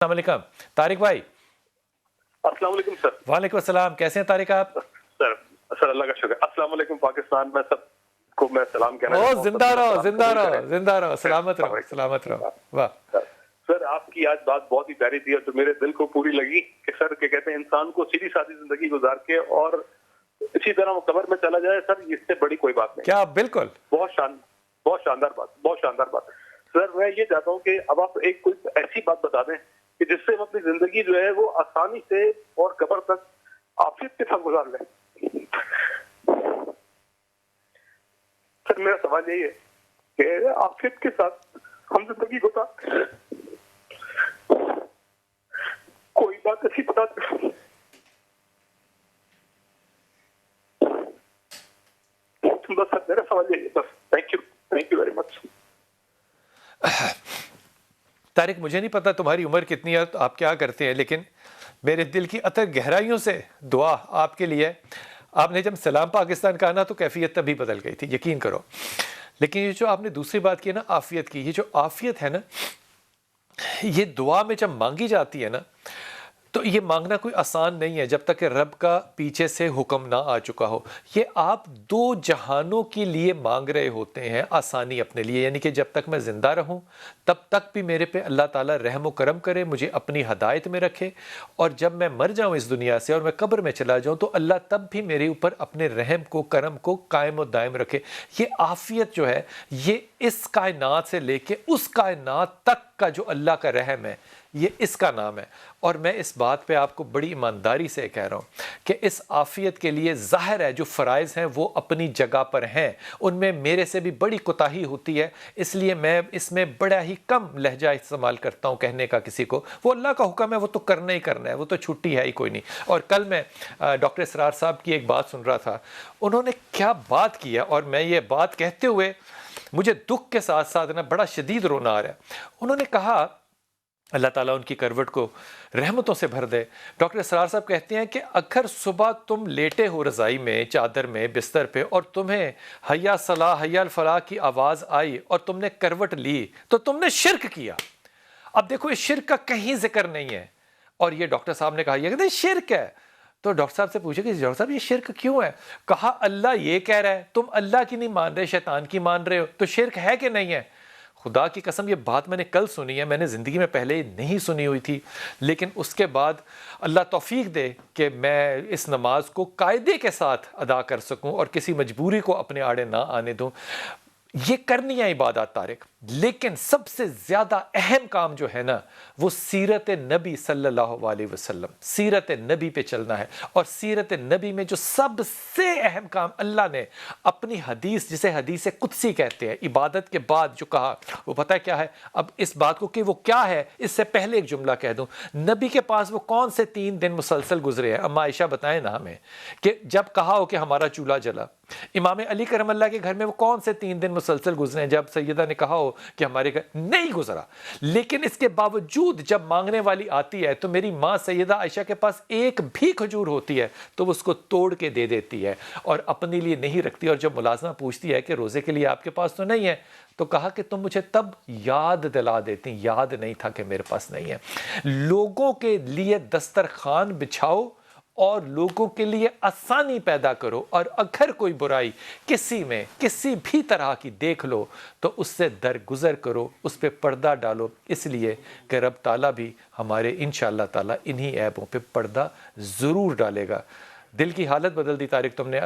अस्सलाम वालेकुम तारिक भाई। अस्सलाम वालेकुम सर। वालेकुम अस्सलाम, कैसे हैं तारिक आप? सर अल्लाह का शुक्र। अस्सलाम वालेकुम पाकिस्तान में सबको मैं सलाम कहना चाहता हूं। जिंदा रहो जिंदा रहो करें। जिंदा रहो, सलामत रहो सलामत रहो। वाह सर आपकी आज बात बहुत ही प्यारी थी और तो मेरे दिल को पूरी लगी कि सर के कहते हैं इंसान को सीधी सादी जिंदगी गुजार के और इसी तरह वो कब्र में चला जाए, सर इससे बड़ी कोई बात नहीं। क्या बिल्कुल बहुत शानदार बात। सर मैं ये चाहता हूँ कि अब आप एक कोई ऐसी बात बता दें कि जिससे हम अपनी जिंदगी जो है वो आसानी से और कब्र तक आफियत के साथ गुजार लें। सर मेरा सवाल यही है कि आफियत के साथ हम जिंदगी गुजार, कोई बात ऐसी बता दें। बस सर मेरा सवाल यही है, बस। Thank you very much. Tariq, मुझे नहीं पता तुम्हारी उम्र कितनी है, आप क्या करते हैं, लेकिन मेरे दिल की अतर गहराइयों से दुआ आपके लिए। आपने जब सलाम पाकिस्तान कहा ना तो कैफियत तभी बदल गई थी, यकीन करो। लेकिन ये जो आपने दूसरी बात की ना आफियत की, ये जो आफियत है ना, ये दुआ में जब मांगी जाती है ना तो ये मांगना कोई आसान नहीं है जब तक कि रब का पीछे से हुक्म ना आ चुका हो। ये आप दो जहानों के लिए मांग रहे होते हैं आसानी अपने लिए, यानी कि जब तक मैं ज़िंदा रहूं तब तक भी मेरे पे अल्लाह ताला रहम व करम करे, मुझे अपनी हदायत में रखे, और जब मैं मर जाऊं इस दुनिया से और मैं कब्र में चला जाऊं तो अल्लाह तब भी मेरे ऊपर अपने रहम को करम को कायम व दायम रखे। ये आफियत जो है ये इस कायनात से लेके उस कायनात तक का जो अल्लाह का रहम है, ये इसका नाम है। और मैं इस बात पे आपको बड़ी ईमानदारी से कह रहा हूँ कि इस आफियत के लिए ज़ाहिर है जो फ़राइज़ हैं वो अपनी जगह पर हैं, उनमें मेरे से भी बड़ी कोताही होती है, इसलिए मैं इसमें बड़ा ही कम लहजा इस्तेमाल करता हूँ कहने का किसी को। वो अल्लाह का हुक्म है, वो तो करना ही करना है, वो तो छुट्टी है ही कोई नहीं। और कल मैं डॉक्टर इसरार साहब की एक बात सुन रहा था, उन्होंने क्या बात किया, और मैं ये बात कहते हुए मुझे दुख के साथ साथ ना बड़ा शदीद रोना आ रहा है। उन्होंने कहा अल्लाह ताला उनकी करवट को रहमतों से भर दे। डॉक्टर इसरार साहब कहते हैं कि अगर सुबह तुम लेटे हो रज़ाई में, चादर में, बिस्तर पे, और तुम्हें हया सलाह हया फलाह की आवाज़ आई और तुमने करवट ली तो तुमने शिरक किया। अब देखो इस शिरक का कहीं जिक्र नहीं है, और ये डॉक्टर साहब ने कहा ये कहते शिरक है। तो डॉक्टर साहब से पूछे कि डॉक्टर साहब ये शिरक क्यों है? कहा अल्लाह ये कह रहा है, तुम अल्लाह की नहीं मान रहे, शैतान की मान रहे हो, तो शिरक है कि नहीं है? खुदा की कसम ये बात मैंने कल सुनी है, मैंने ज़िंदगी में पहले नहीं सुनी हुई थी, लेकिन उसके बाद अल्लाह तौफीक दे कि मैं इस नमाज को कायदे के साथ अदा कर सकूं और किसी मजबूरी को अपने आड़े ना आने दूं। ये करनी है इबादत तारिक, लेकिन सबसे ज़्यादा अहम काम जो है ना वो सीरत नबी सल्लल्लाहु अलैहि वसल्लम, सीरत नबी पे चलना है। और सीरत नबी में जो सबसे अहम काम अल्लाह ने अपनी हदीस, जिसे हदीस कुदसी कहते हैं, इबादत के बाद जो कहा, वो पता है क्या है? अब इस बात को कि वो क्या है इससे पहले एक जुमला कह दूं, नबी के पास वो कौन से 3 दिन मुसलसल गुजरे हैं? अम्मा आयशा बताएं ना हमें कि जब कहा हो कि हमारा चूल्हा जला। इमाम अली करमल्ला के घर में वो कौन से 3 दिन मुसलसल गुजरे हैं जब सैयदा ने कहा हो कि हमारे घर नहीं गुजरा। लेकिन इसके बावजूद जब मांगने वाली आती है तो मेरी माँ सैयदा आयशा के पास एक भी खजूर होती है तो वो उसको तोड़ के दे देती है और अपने लिए नहीं रखती। और जब मुलाजमा पूछती है कि रोज़े के लिए आपके पास तो नहीं है, तो कहा कि तुम मुझे तब याद दिला देती, याद नहीं था कि मेरे पास नहीं है। लोगों के लिए दस्तरखान बिछाओ और लोगों के लिए आसानी पैदा करो, और अगर कोई बुराई किसी में किसी भी तरह की देख लो तो उससे दरगुजर करो, उस पर पर्दा डालो, इसलिए कि रब ताला भी हमारे इंशाअल्लाह ताला इन्हीं ऐबों पे पर्दा ज़रूर डालेगा। दिल की हालत बदल दी तारिक तुमने।